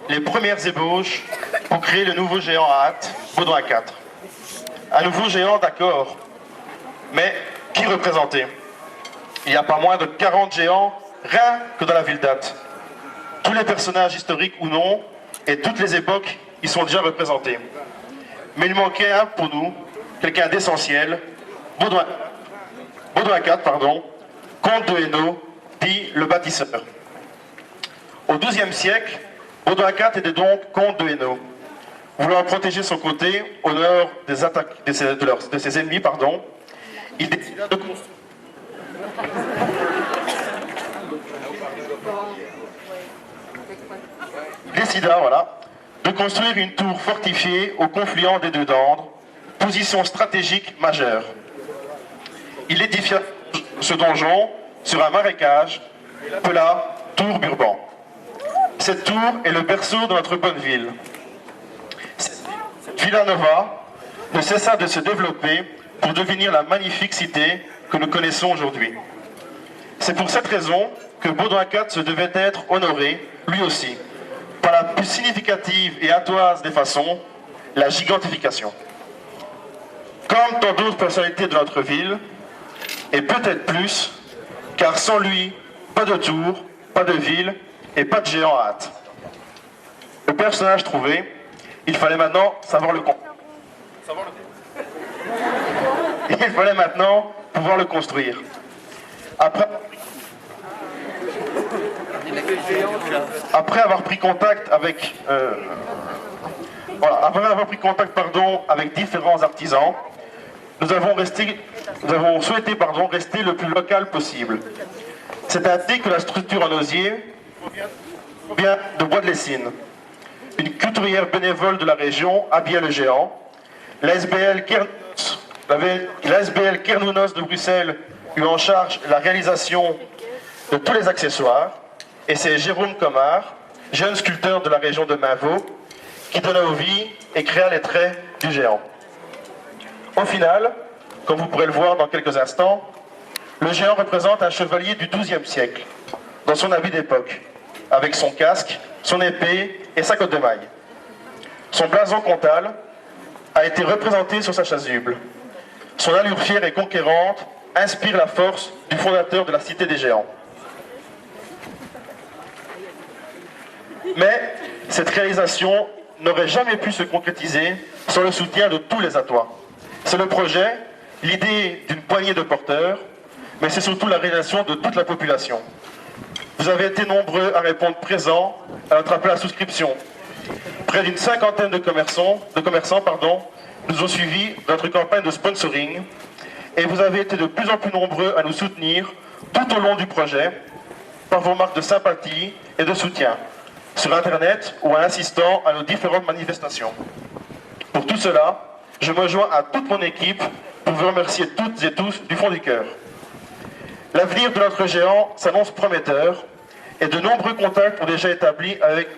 les premières ébauches pour créer le nouveau géant à hâte, Baudouin 4. Un nouveau géant, d'accord, mais qui représentait? Il n'y a pas moins de 40 géants, rien que dans la ville d'Ath. Tous les personnages historiques ou non, et toutes les époques, y sont déjà représentés. Mais il manquait un pour nous, quelqu'un d'essentiel, Baudouin 4, comte de Hainaut, dit le bâtisseur. Au XIIe siècle, Baudouin IV était donc comte de Hainaut. Voulant protéger son côté, au nord des attaques de ses ennemis, il décida de construire. De construire une tour fortifiée au confluent des deux Dendres, position stratégique majeure. Il édifia ce donjon sur un marécage, appela Tour Burban. Cette tour est le berceau de notre bonne ville. Villa Nova ne cessa de se développer pour devenir la magnifique cité que nous connaissons aujourd'hui. C'est pour cette raison que Baudouin IV se devait être honoré, lui aussi, par la plus significative et hâtoise des façons, la gigantification. Comme tant d'autres personnalités de notre ville, et peut-être plus, car sans lui, pas de tour, pas de ville et pas de géant à hâte. Le personnage trouvé, il fallait maintenant savoir le Il fallait maintenant pouvoir le construire. Après avoir pris contact avec avec différents artisans, nous avons souhaité rester le plus local possible. C'est ainsi que la structure en osier vient de Bois de Lessines. Une couturière bénévole de la région habillait le géant. L'ASBL Kernounos de Bruxelles eut en charge la réalisation de tous les accessoires. Et c'est Jérôme Comard, jeune sculpteur de la région de Mainvaux, qui donna vie et créa les traits du géant. Au final, comme vous pourrez le voir dans quelques instants, le géant représente un chevalier du XIIe siècle, dans son habit d'époque, avec son casque, son épée et sa cotte de maille. Son blason comtal a été représenté sur sa chasuble. Son allure fière et conquérante inspire la force du fondateur de la Cité des Géants. Mais cette réalisation n'aurait jamais pu se concrétiser sans le soutien de tous les Athois. C'est le projet, l'idée d'une poignée de porteurs, mais c'est surtout la réalisation de toute la population. Vous avez été nombreux à répondre présents à notre appel à souscription. Près d'une cinquantaine de commerçants nous ont suivis dans notre campagne de sponsoring et vous avez été de plus en plus nombreux à nous soutenir tout au long du projet par vos marques de sympathie et de soutien sur Internet ou en assistant à nos différentes manifestations. Pour tout cela, je me joins à toute mon équipe pour vous remercier toutes et tous du fond du cœur. L'avenir de notre géant s'annonce prometteur et de nombreux contacts ont déjà été établis avec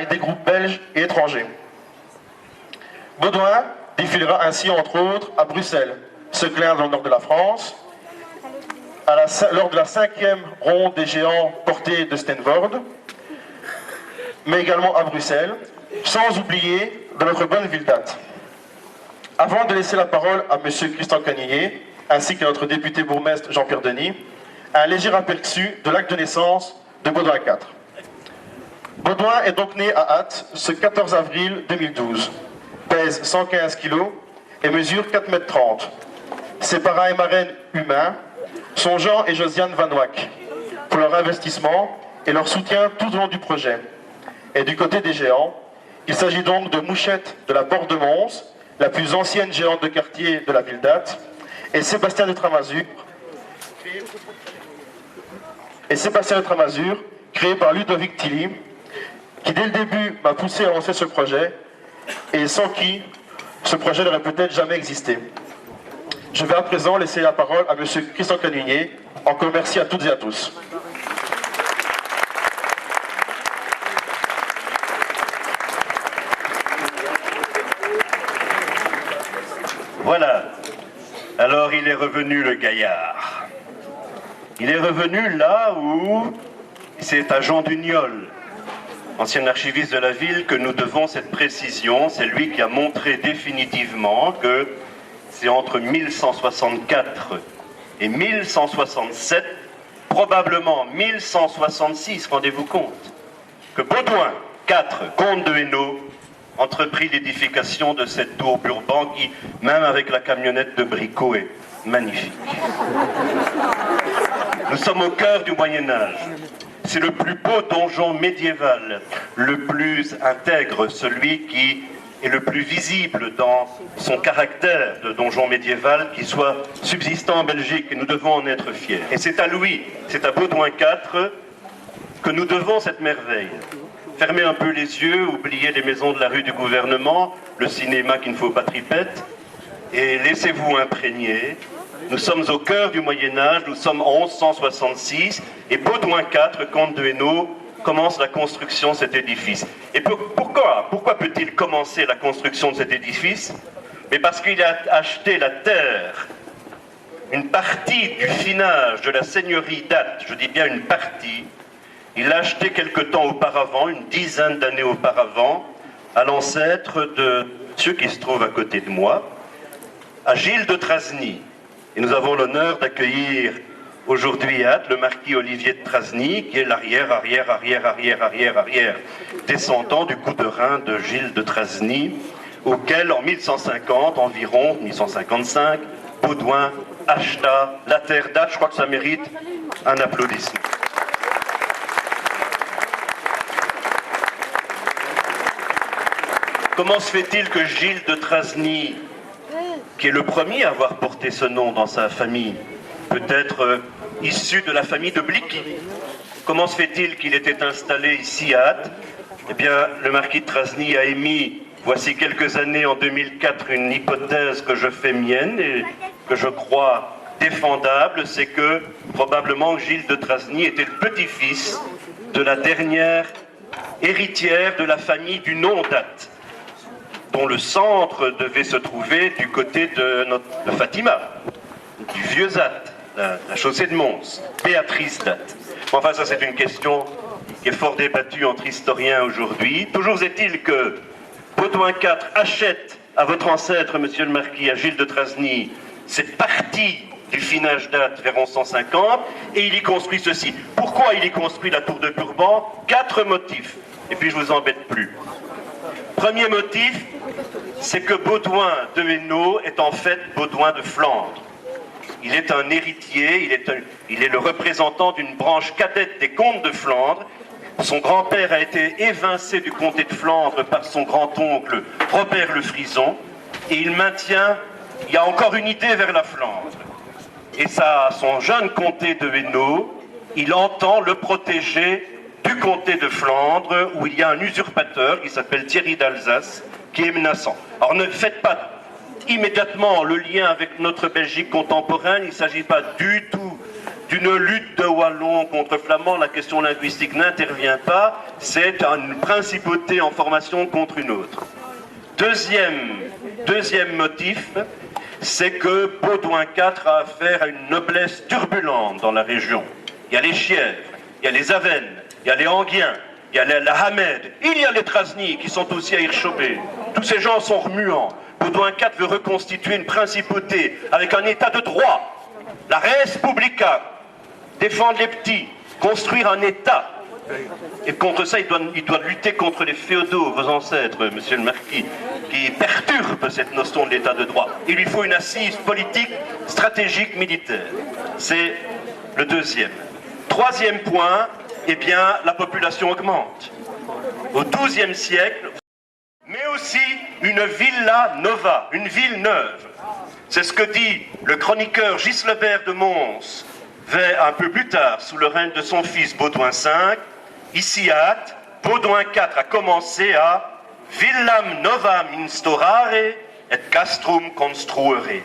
des groupes belges et étrangers. Baudouin défilera ainsi entre autres à Bruxelles, Seclin dans le nord de la France, lors de la 5e ronde des géants portés de Steenvoorde, mais également à Bruxelles, sans oublier dans notre bonne ville d'Ath. Avant de laisser la parole à M. Christian Canillier, ainsi que notre député bourgmestre Jean-Pierre Denis, un léger aperçu de l'acte de naissance de Baudouin IV. Baudouin est donc né à Ath ce 14 avril 2012, pèse 115 kg et mesure 4,30 m. Ses parrains et marraines humains sont Jean et Josiane Van Wack pour leur investissement et leur soutien tout au long du projet. Et du côté des géants, il s'agit donc de Mouchette de la Porte de Mons, la plus ancienne géante de quartier de la ville d'Ath, et Sébastien de Tramazur, créé par Ludovic Tilly, qui dès le début m'a poussé à lancer ce projet, et sans qui ce projet n'aurait peut-être jamais existé. Je vais à présent laisser la parole à M. Christian Canunier, encore merci à toutes et à tous. Voilà. Alors il est revenu le gaillard. Il est revenu là où c'est à Jean Dugnol ancien archiviste de la ville, que nous devons cette précision. C'est lui qui a montré définitivement que c'est entre 1164 et 1167, probablement 1166, rendez-vous compte, que Baudouin IV, comte de Hainaut, entreprit l'édification de cette tour Burban qui, même avec la camionnette de Bricot, est magnifique. Nous sommes au cœur du Moyen-Âge. C'est le plus beau donjon médiéval, le plus intègre, celui qui est le plus visible dans son caractère de donjon médiéval qui soit subsistant en Belgique, et nous devons en être fiers. Et c'est à Louis, c'est à Baudouin IV que nous devons cette merveille. Fermez un peu les yeux, oubliez les maisons de la rue du gouvernement, le cinéma qu'il ne faut pas tripette, et laissez-vous imprégner. Nous sommes au cœur du Moyen-Âge, nous sommes en 1166, et Baudouin IV, comte de Hainaut, commence la construction de cet édifice. Et pourquoi peut-il commencer la construction de cet édifice? Mais parce qu'il a acheté la terre, une partie du finage de la seigneurie d'Ath, je dis bien une partie. Il l'a acheté quelque temps auparavant, une dizaine d'années auparavant, à l'ancêtre de ceux qui se trouvent à côté de moi, à Gilles de Trasny. Et nous avons l'honneur d'accueillir aujourd'hui à Ath le marquis Olivier de Trasny, qui est l'arrière descendant du coup de rein de Gilles de Trasny, auquel en 1150 environ, 1155, Baudouin acheta la terre d'Ath. Je crois que ça mérite un applaudissement. Comment se fait-il que Gilles de Trasny, qui est le premier à avoir porté ce nom dans sa famille, peut-être issu de la famille de Blic, comment se fait-il qu'il était installé ici à Ath? Eh bien, le marquis de Trasny a émis, voici quelques années, en 2004, une hypothèse que je fais mienne et que je crois défendable, c'est que probablement Gilles de Trasny était le petit-fils de la dernière héritière de la famille du nom d'Ath, dont le centre devait se trouver du côté de Fatima, du vieux Ath, la chaussée de Mons, Béatrice d'Ath. Enfin, ça c'est une question qui est fort débattue entre historiens aujourd'hui. Toujours est-il que Baudouin IV achète à votre ancêtre, monsieur le marquis, à Gilles de Trasny, cette partie du finage d'Ath vers 1150, et il y construit ceci. Pourquoi il y construit la tour de Burban? 4 motifs, et puis je vous embête plus. Premier motif, c'est que Baudouin de Hainaut est en fait Baudouin de Flandre. Il est un héritier, il est le représentant d'une branche cadette des comtes de Flandre. Son grand-père a été évincé du comté de Flandre par son grand-oncle Robert le Frison, et il y a encore une idée vers la Flandre. Et ça, son jeune comté de Hainaut, il entend le protéger du comté de Flandre, où il y a un usurpateur qui s'appelle Thierry d'Alsace, qui est menaçant. Alors ne faites pas immédiatement le lien avec notre Belgique contemporaine, il ne s'agit pas du tout d'une lutte de Wallons contre Flamands, la question linguistique n'intervient pas, c'est une principauté en formation contre une autre. Deuxième motif, c'est que Baudouin IV a affaire à une noblesse turbulente dans la région. Il y a les Chièvres, il y a les Avennes, il y a les Anguiens, il y a la Hamed, il y a les Trasny qui sont aussi à Hirschobé. Tous ces gens sont remuants. Baudouin IV veut reconstituer une principauté avec un état de droit. La res publica, défendre les petits, construire un état. Et contre ça, il doit lutter contre les féodaux, vos ancêtres, monsieur le marquis, qui perturbent cette notion de l'état de droit. Il lui faut une assise politique, stratégique, militaire. C'est le deuxième. Troisième point, eh bien, la population augmente. Au XIIe siècle, mais aussi une villa nova, une ville neuve. C'est ce que dit le chroniqueur Gislebert de Mons, un peu plus tard, sous le règne de son fils Baudouin V. Ici à Ath, Baudouin IV a commencé à villam novam instaurare et castrum construere.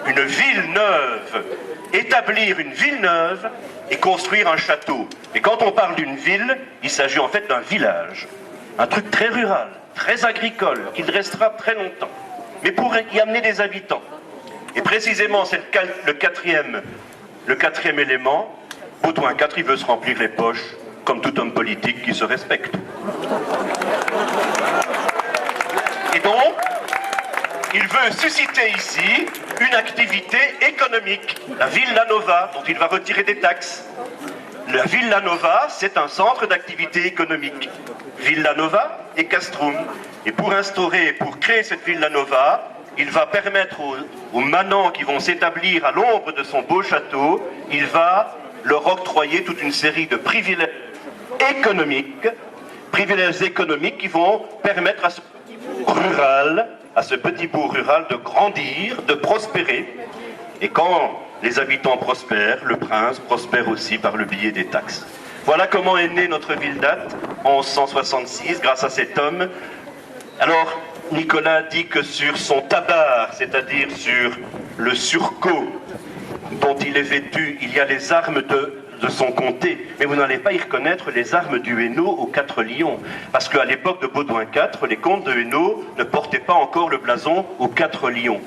Une ville neuve, établir une ville neuve et construire un château. Et quand on parle d'une ville, il s'agit en fait d'un village, un truc très rural, très agricole, qui restera très longtemps, mais pour y amener des habitants. Et précisément, c'est le quatrième élément. Baudouin IV, il veut se remplir les poches, comme tout homme politique qui se respecte. Et donc, il veut susciter ici une activité économique, la Villa Nova, dont il va retirer des taxes. La Villa Nova, c'est un centre d'activité économique. Villa Nova et Castrum. Et pour créer cette Villa Nova, il va permettre aux manants qui vont s'établir à l'ombre de son beau château, il va leur octroyer toute une série de privilèges économiques qui vont permettre à ce petit bourg rural de grandir, de prospérer. Et quand les habitants prospèrent, le prince prospère aussi par le biais des taxes. Voilà comment est née notre ville date en 1166, grâce à cet homme. Alors, Nicolas dit que sur son tabard, c'est-à-dire sur le surcot dont il est vêtu, il y a les armes de son comté, mais vous n'allez pas y reconnaître les armes du Hainaut aux 4 lions, parce qu'à l'époque de Baudouin IV, les comtes de Hainaut ne portaient pas encore le blason aux 4 lions.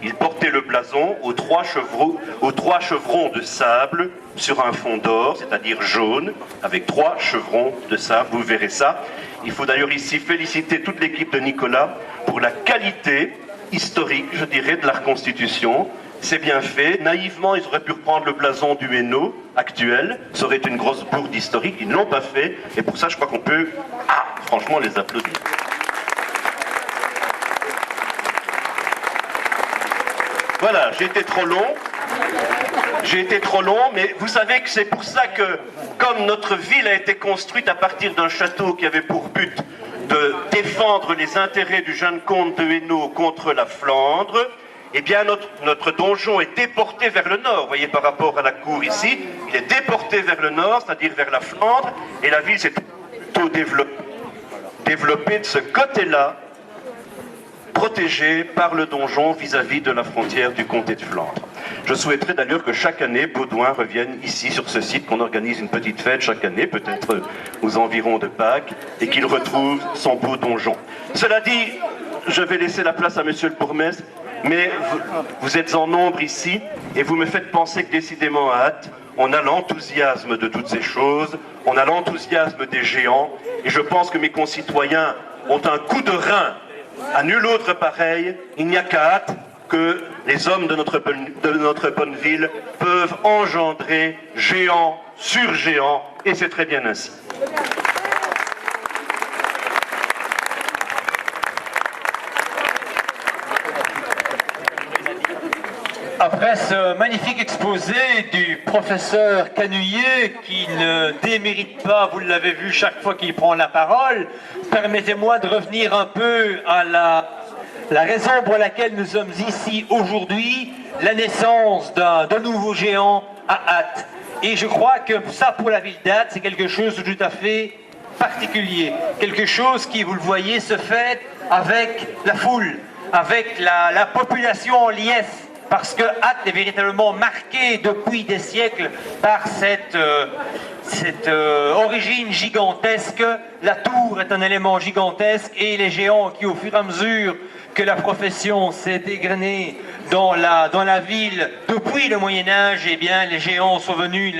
Ils portaient le blason aux 3 chevrons de sable sur un fond d'or, c'est-à-dire jaune, avec 3 chevrons de sable, vous verrez ça. Il faut d'ailleurs ici féliciter toute l'équipe de Nicolas pour la qualité historique, je dirais, de la reconstitution. C'est bien fait. Naïvement, ils auraient pu reprendre le blason du Hainaut actuel. Ça aurait été une grosse bourde historique. Ils ne l'ont pas fait. Et pour ça, je crois qu'on peut, franchement, les applaudir. Voilà, j'ai été trop long, mais vous savez que c'est pour ça que, comme notre ville a été construite à partir d'un château qui avait pour but de défendre les intérêts du jeune comte de Hainaut contre la Flandre, eh bien notre donjon est déporté vers le nord. Vous voyez, par rapport à la cour ici, il est déporté vers le nord, c'est-à-dire vers la Flandre, et la ville s'est plutôt développée de ce côté-là, protégé par le donjon vis-à-vis de la frontière du comté de Flandre. Je souhaiterais d'ailleurs que chaque année, Baudouin revienne ici sur ce site, qu'on organise une petite fête chaque année, peut-être aux environs de Pâques, et qu'il retrouve son beau donjon. Cela dit, je vais laisser la place à monsieur le bourgmestre, mais vous êtes en nombre ici, et vous me faites penser que décidément à Ath, on a l'enthousiasme de toutes ces choses, on a l'enthousiasme des géants, et je pense que mes concitoyens ont un coup de rein à nul autre pareil. Il n'y a qu'à Ath que les hommes de notre bonne ville peuvent engendrer géants sur géants, et c'est très bien ainsi. Après ce magnifique exposé du professeur Canuyer, qui ne démérite pas, vous l'avez vu chaque fois qu'il prend la parole, permettez-moi de revenir un peu à la raison pour laquelle nous sommes ici aujourd'hui, la naissance d'un nouveau géant à Ath. Et je crois que ça, pour la ville d'Ath, c'est quelque chose de tout à fait particulier. Quelque chose qui, vous le voyez, se fait avec la foule, avec la population en liesse. Parce que Ath est véritablement marqué depuis des siècles par cette origine gigantesque. La tour est un élément gigantesque, et les géants qui, au fur et à mesure que la profession s'est égrenée dans la ville depuis le Moyen-Âge, eh bien, les géants sont venus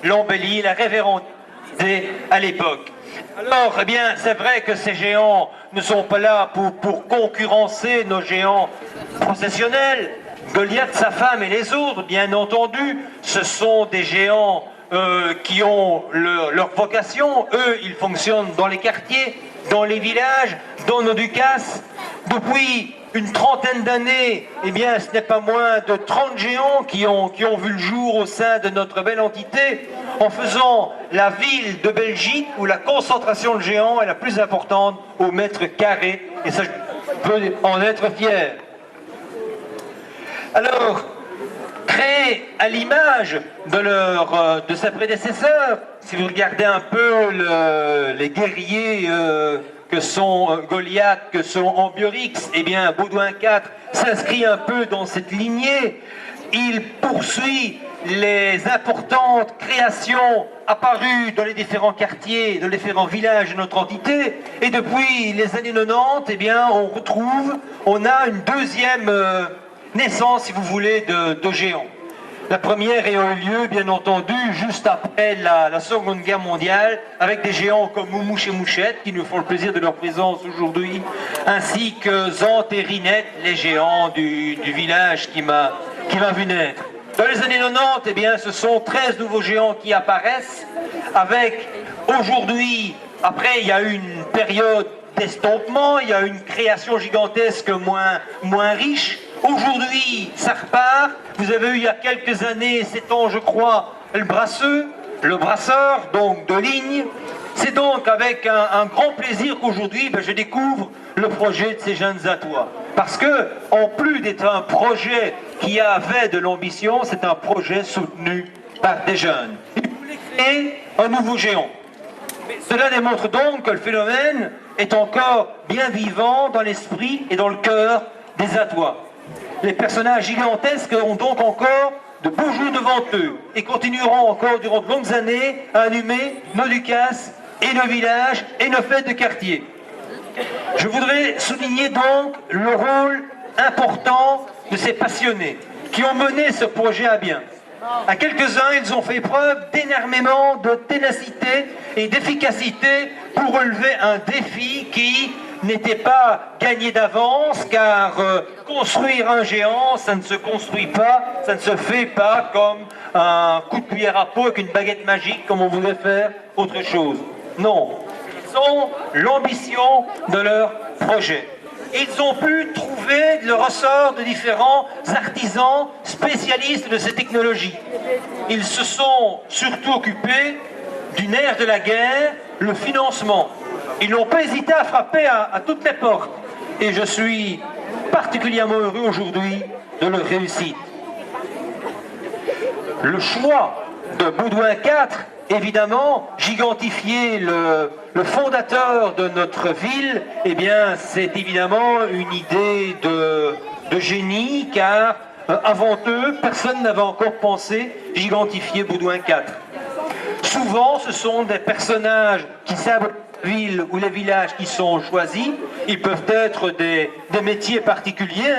l'embellir, la révérencer à l'époque. Alors, eh bien, c'est vrai que ces géants ne sont pas là pour concurrencer nos géants processionnels. Goliath, sa femme et les autres, bien entendu, ce sont des géants qui ont leur vocation. Eux, ils fonctionnent dans les quartiers, dans les villages, dans nos ducasses. Depuis une trentaine d'années, eh bien, ce n'est pas moins de 30 géants qui ont vu le jour au sein de notre belle entité, en faisant la ville de Belgique où la concentration de géants est la plus importante au mètre carré. Et ça, je peux en être fier. Alors, créés à l'image de ses prédécesseurs, si vous regardez un peu les guerriers que sont Goliath, que sont Ambiorix, eh bien Baudouin IV s'inscrit un peu dans cette lignée. Il poursuit les importantes créations apparues dans les différents quartiers, dans les différents villages de notre entité, et depuis les années 90, eh bien on a une deuxième naissance, si vous voulez, de géants. La première ayant eu lieu, bien entendu, juste après la Seconde Guerre mondiale, avec des géants comme Moumouche et Mouchette, qui nous font le plaisir de leur présence aujourd'hui, ainsi que Zante et Rinette, les géants du village qui m'a vu naître. Dans les années 90, eh bien, ce sont 13 nouveaux géants qui apparaissent, avec aujourd'hui, après il y a eu une période d'estompement, il y a une création gigantesque moins riche. Aujourd'hui, ça repart. Vous avez eu il y a quelques années, 7 ans je crois, le brasseur, donc de ligne. C'est donc avec un grand plaisir qu'aujourd'hui je découvre le projet de ces jeunes Atois. Parce que, en plus d'être un projet qui avait de l'ambition, c'est un projet soutenu par des jeunes. Ils voulaient créer un nouveau géant. Cela démontre donc que le phénomène est encore bien vivant dans l'esprit et dans le cœur des Atois. Les personnages gigantesques ont donc encore de beaux jours devant eux et continueront encore durant de longues années à animer nos Ducasses et nos villages et nos fêtes de quartier. Je voudrais souligner donc le rôle important de ces passionnés qui ont mené ce projet à bien. À quelques-uns, ils ont fait preuve d'énormément de ténacité et d'efficacité pour relever un défi qui n'était pas gagné d'avance, car construire un géant, ça ne se construit pas, ça ne se fait pas comme un coup de cuillère à peau avec une baguette magique, comme on voudrait faire autre chose. Non, ils ont l'ambition de leur projet. Ils ont pu trouver le ressort de différents artisans spécialistes de ces technologies. Ils se sont surtout occupés du nerf de la guerre, le financement. Ils n'ont pas hésité à frapper à toutes les portes. Et je suis particulièrement heureux aujourd'hui de leur réussite. Le choix de Baudouin IV, évidemment, gigantifier le fondateur de notre ville, eh bien, c'est évidemment une idée de génie, car avant eux, personne n'avait encore pensé gigantifier Baudouin IV. Souvent, ce sont des personnages qui savent la ville ou les villages qui sont choisis. Ils peuvent être des métiers particuliers,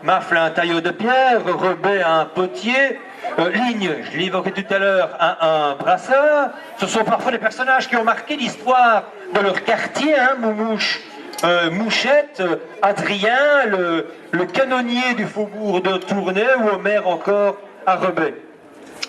Mafle un tailleur de pierre, Rebet un potier, Ligne, je l'évoquais tout à l'heure, un brasseur. Ce sont parfois des personnages qui ont marqué l'histoire de leur quartier, Moumouche, Mouchette, Adrien, le canonnier du faubourg de Tournai ou Omer encore à Rebet.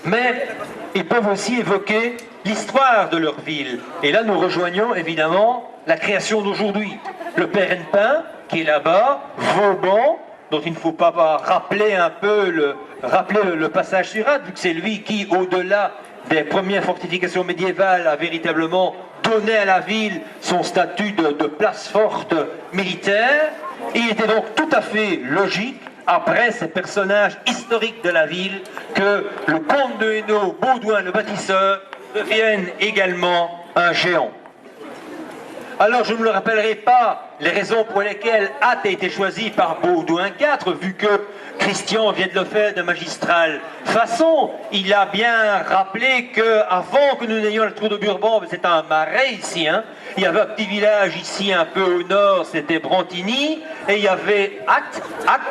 Mais ils peuvent aussi évoquer l'histoire de leur ville. Et là, nous rejoignons évidemment la création d'aujourd'hui. Le Père Hennepin, qui est là-bas, Vauban, dont il ne faut pas rappeler un peu le passage sur Ade, vu que c'est lui qui, au-delà des premières fortifications médiévales, a véritablement donné à la ville son statut de place forte militaire. Et il était donc tout à fait logique, après ces personnages historiques de la ville, que le comte de Hainaut, Baudouin le bâtisseur, devienne également un géant. Alors je ne me rappellerai pas les raisons pour lesquelles Ath a été choisi par Baudouin IV, vu que Christian vient de le faire de magistrale façon. Il a bien rappelé qu'avant que nous n'ayons le Tour de Burban, c'est un marais ici, il y avait un petit village ici un peu au nord, c'était Brantigny, et il y avait Ath,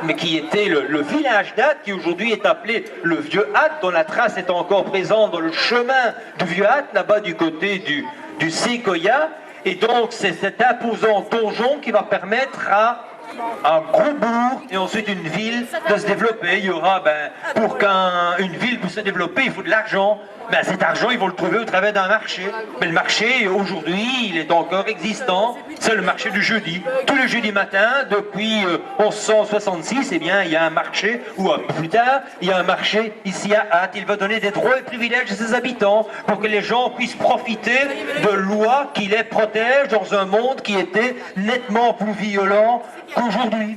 mais qui était le village d'Ath, qui aujourd'hui est appelé le Vieux Ath, dont la trace est encore présente dans le chemin du Vieux Ath, là-bas du côté du Séquoia. Et donc c'est cet imposant donjon qui va permettre à un gros bourg et ensuite une ville de se développer. Il y aura, pour qu'une ville puisse se développer, il faut de l'argent. Cet argent, ils vont le trouver au travers d'un marché. Mais le marché, aujourd'hui, il est encore existant. C'est le marché du jeudi. Tous les jeudis matins, depuis 1166, eh bien, il y a un marché, ou un peu plus tard, il y a un marché ici à Ath. Il va donner des droits et privilèges à ses habitants pour que les gens puissent profiter de lois qui les protègent dans un monde qui était nettement plus violent qu'aujourd'hui.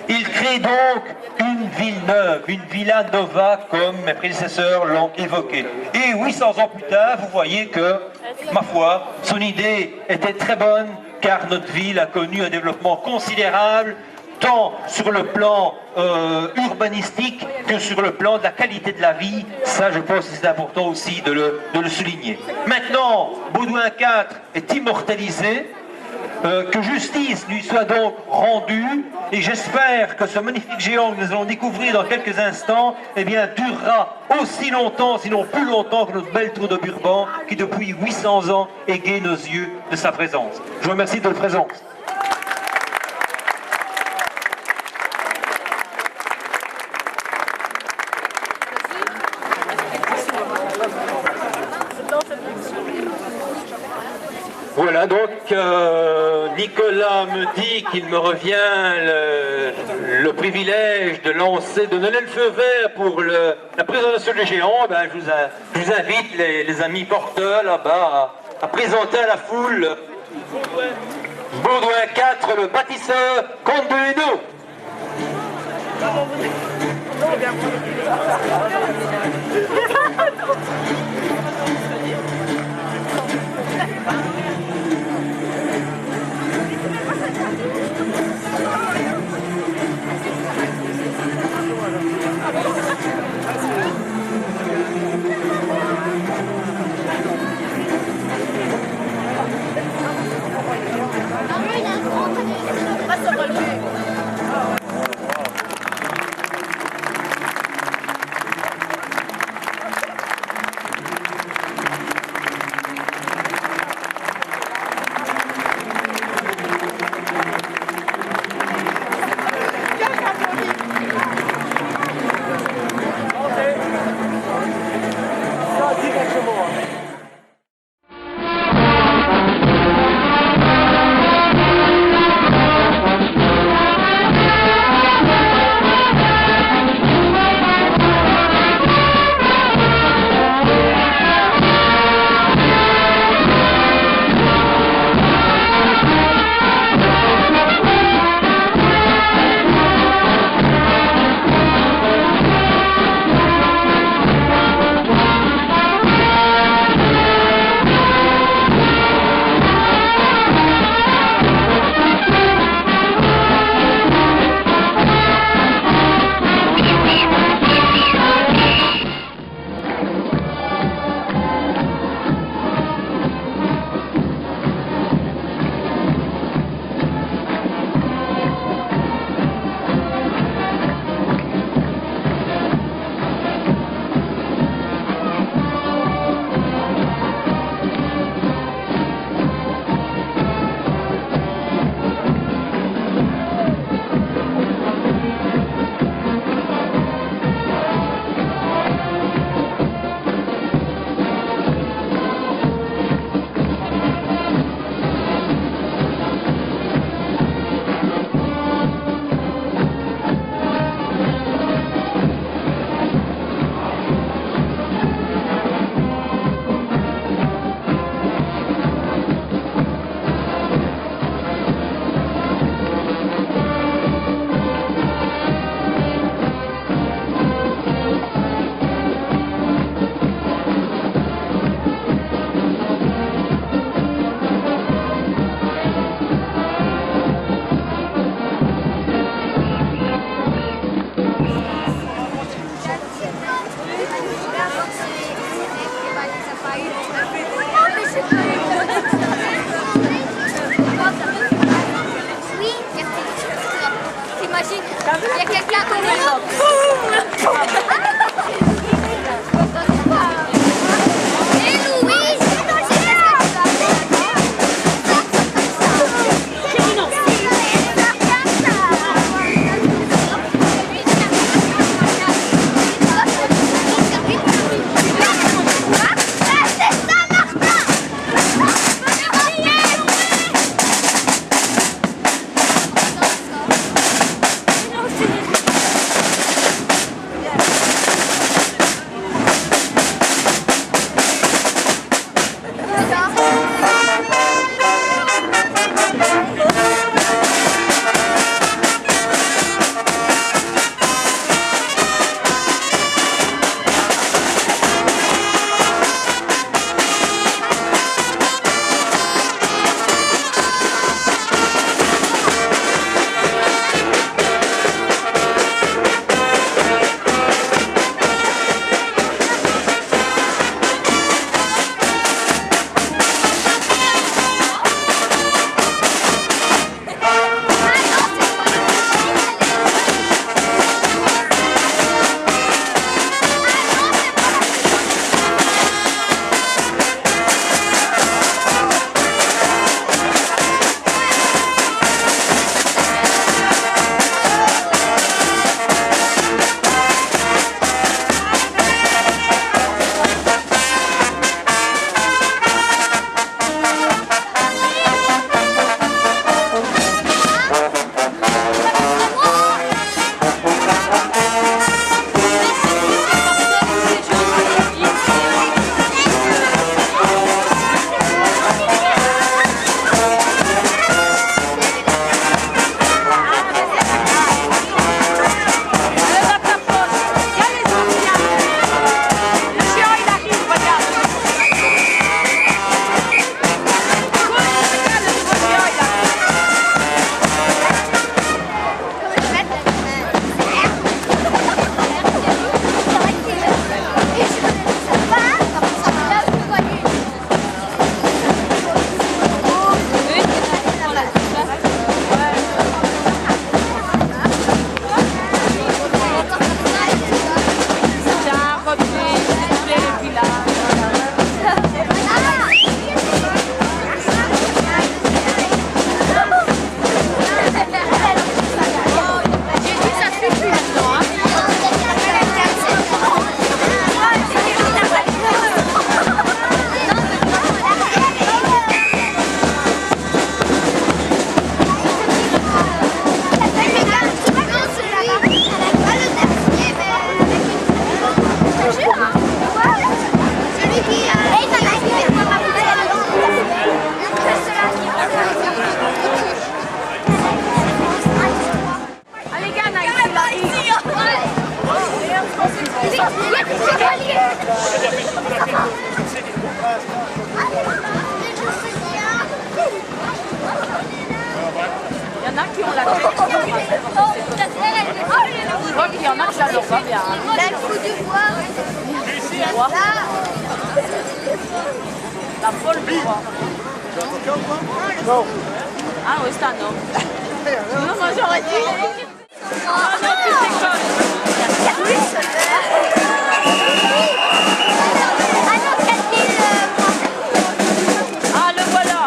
Il crée donc une ville neuve, une villa nova, comme mes prédécesseurs l'ont évoqué. Et 800 ans plus tard, vous voyez que, ma foi, son idée était très bonne, car notre ville a connu un développement considérable, tant sur le plan urbanistique que sur le plan de la qualité de la vie. Ça, je pense que c'est important aussi de le souligner. Maintenant, Baudouin IV est immortalisé. Que justice lui soit donc rendue, et j'espère que ce magnifique géant que nous allons découvrir dans quelques instants, eh bien, durera aussi longtemps, sinon plus longtemps que notre belle tour de Burban, qui depuis 800 ans égaye nos yeux de sa présence. Je vous remercie de votre présence. Voilà, donc Nicolas me dit qu'il me revient le privilège de donner le feu vert pour la présentation du géant. Ben, je vous invite, les amis porteurs, là-bas, à présenter à la foule Baudouin 4, le bâtisseur, comte de Hainaut. Là, il faut du bois. La folle du bois. Ah oui, ça non. Non, moi j'aurais dit. Ah non, tu déconnes. Oui, ça Ah, le voilà.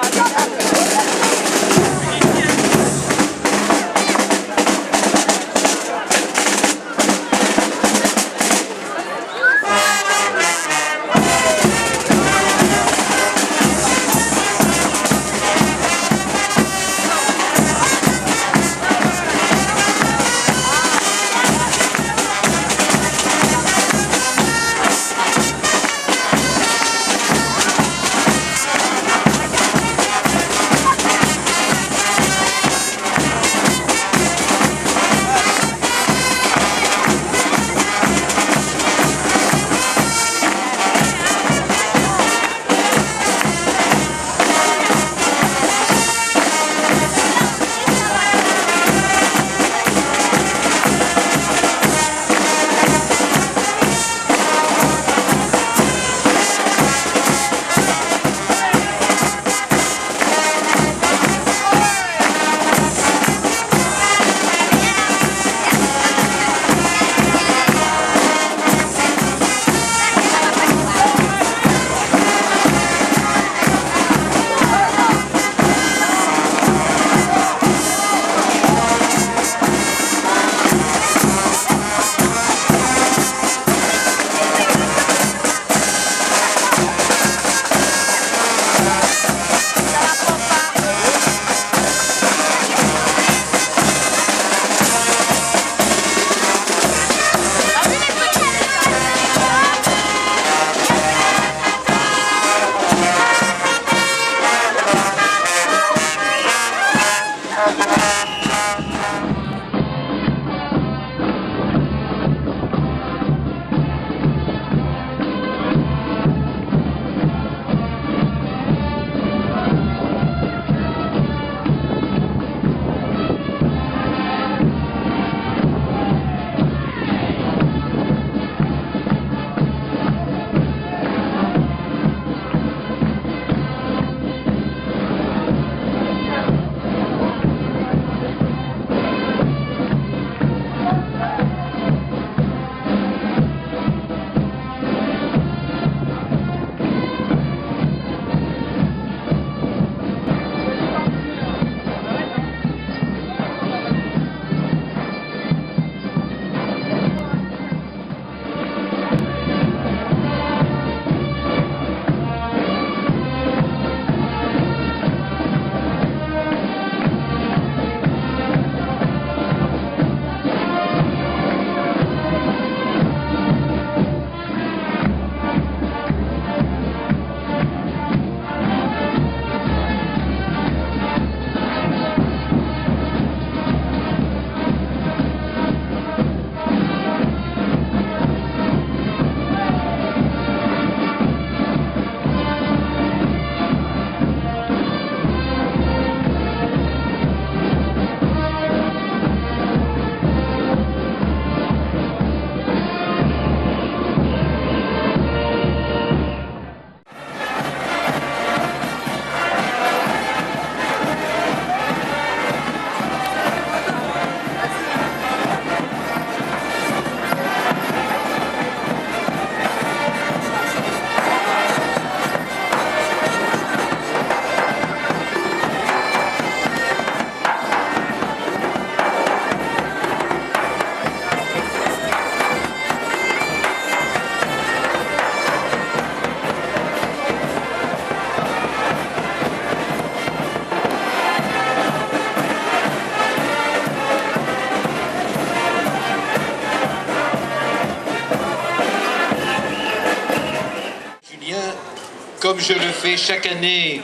comme je le fais chaque année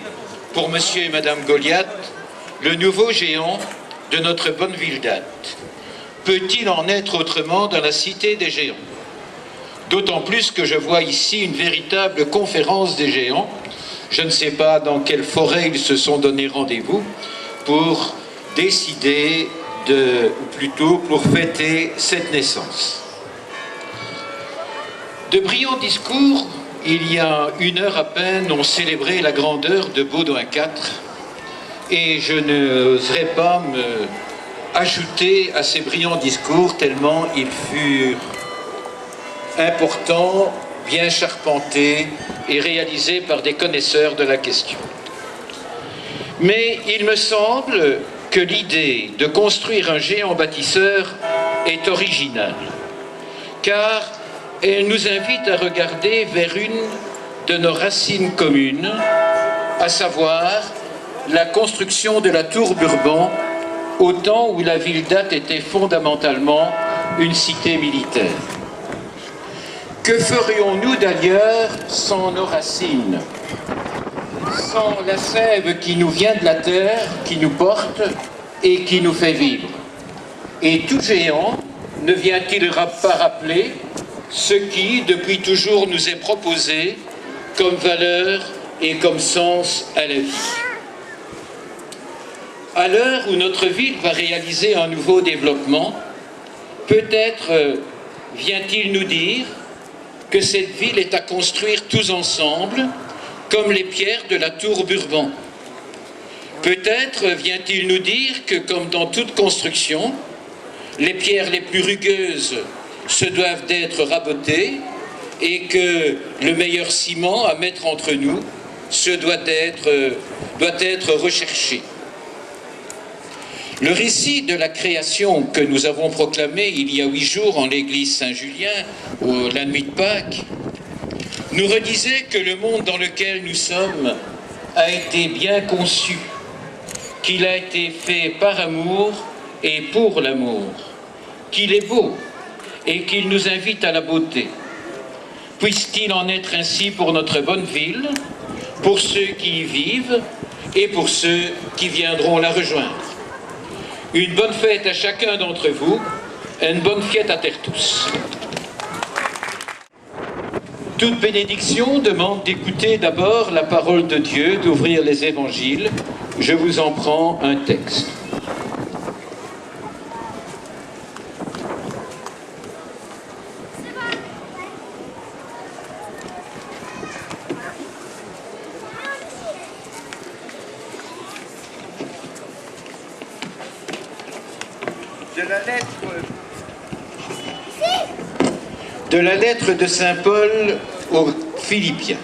pour Monsieur et Madame Goliath, le nouveau géant de notre bonne ville d'Ath. Peut-il en être autrement dans la cité des géants? D'autant plus que je vois ici une véritable conférence des géants. Je ne sais pas dans quelle forêt ils se sont donné rendez-vous pour décider ou plutôt pour fêter cette naissance. De brillants discours, il y a 1 heure à peine, ont célébré la grandeur de Baudouin IV, et je n'oserais pas me ajouter à ces brillants discours tellement ils furent importants, bien charpentés et réalisés par des connaisseurs de la question. Mais il me semble que l'idée de construire un géant bâtisseur est originale, car elle nous invite à regarder vers une de nos racines communes, à savoir la construction de la tour Bourbon au temps où la ville d'Ath était fondamentalement une cité militaire. Que ferions-nous d'ailleurs sans nos racines, sans la sève qui nous vient de la terre, qui nous porte et qui nous fait vivre? Et tout géant ne vient-il pas rappeler ce qui, depuis toujours, nous est proposé comme valeur et comme sens à la vie? À l'heure où notre ville va réaliser un nouveau développement, peut-être vient-il nous dire que cette ville est à construire tous ensemble, comme les pierres de la tour Bourbon. Peut-être vient-il nous dire que, comme dans toute construction, les pierres les plus rugueuses se doivent d'être rabotées et que le meilleur ciment à mettre entre nous doit être recherché. Le récit de la création que nous avons proclamé il y a 8 jours en l'église Saint-Julien, la nuit de Pâques, nous redisait que le monde dans lequel nous sommes a été bien conçu, qu'il a été fait par amour et pour l'amour, qu'il est beau et qu'il nous invite à la beauté. Puisse-t-il en être ainsi pour notre bonne ville, pour ceux qui y vivent et pour ceux qui viendront la rejoindre. Une bonne fête à chacun d'entre vous, une bonne fête à terre tous. Toute bénédiction demande d'écouter d'abord la parole de Dieu, d'ouvrir les évangiles. Je vous en prends un texte. De la lettre de saint Paul aux Philippiens.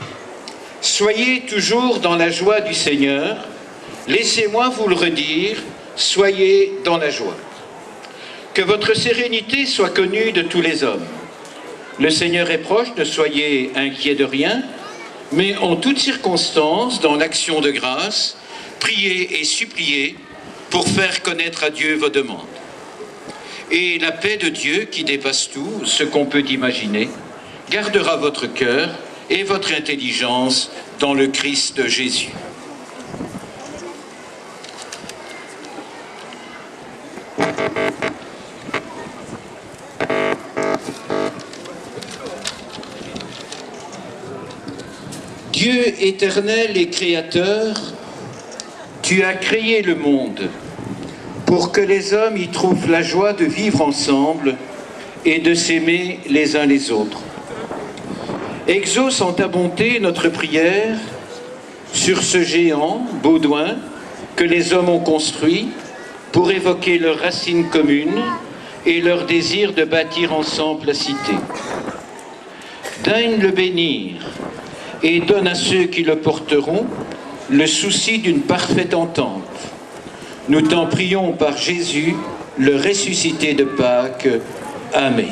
Soyez toujours dans la joie du Seigneur. Laissez-moi vous le redire, soyez dans la joie. Que votre sérénité soit connue de tous les hommes. Le Seigneur est proche, ne soyez inquiets de rien, mais en toutes circonstances, dans l'action de grâce, priez et suppliez pour faire connaître à Dieu vos demandes. Et la paix de Dieu, qui dépasse tout ce qu'on peut imaginer, gardera votre cœur et votre intelligence dans le Christ Jésus. Dieu éternel et créateur, tu as créé le monde pour que les hommes y trouvent la joie de vivre ensemble et de s'aimer les uns les autres. Exauce en ta bonté notre prière sur ce géant, Baudouin, que les hommes ont construit pour évoquer leurs racines communes et leur désir de bâtir ensemble la cité. Daigne le bénir et donne à ceux qui le porteront le souci d'une parfaite entente. Nous t'en prions par Jésus, le ressuscité de Pâques. Amen.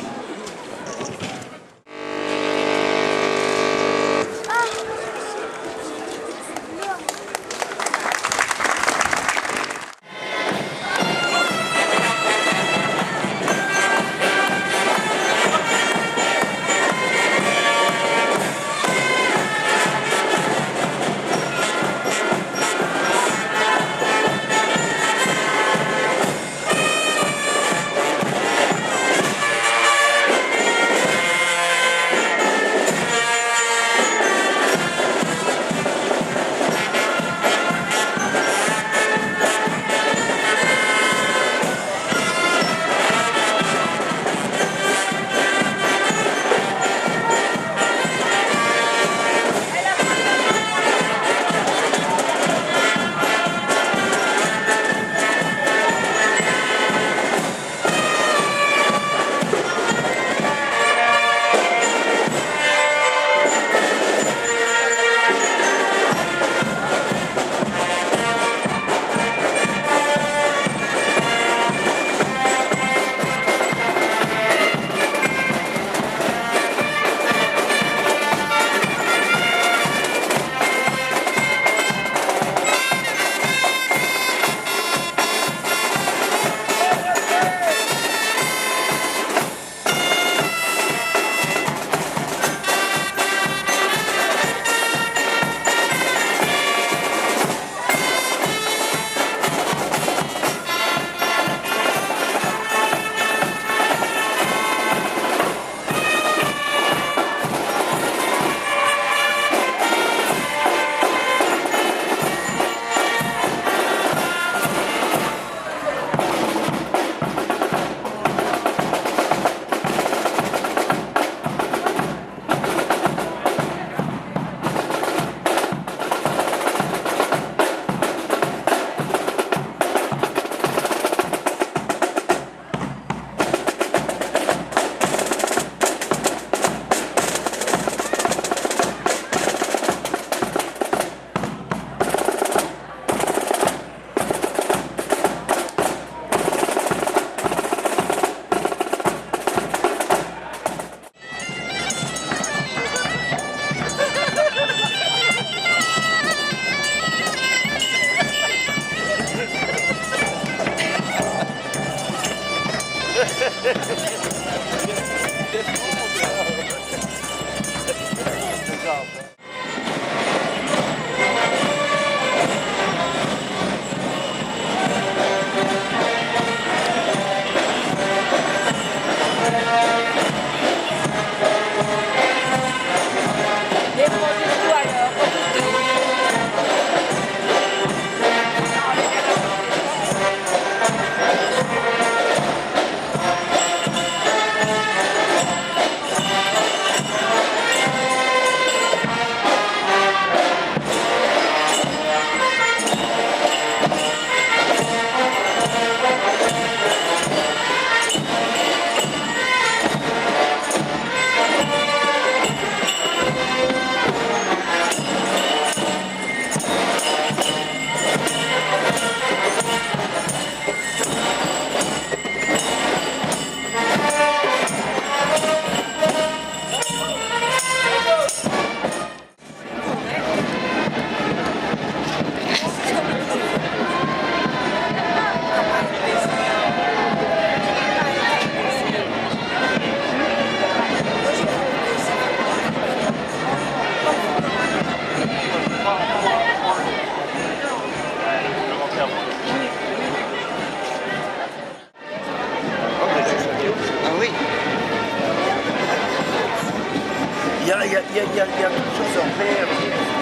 y a quelque chose en vert,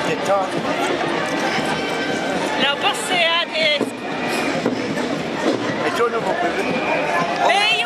des tas. La passé à des... Et toi, non, mon bébé. Mais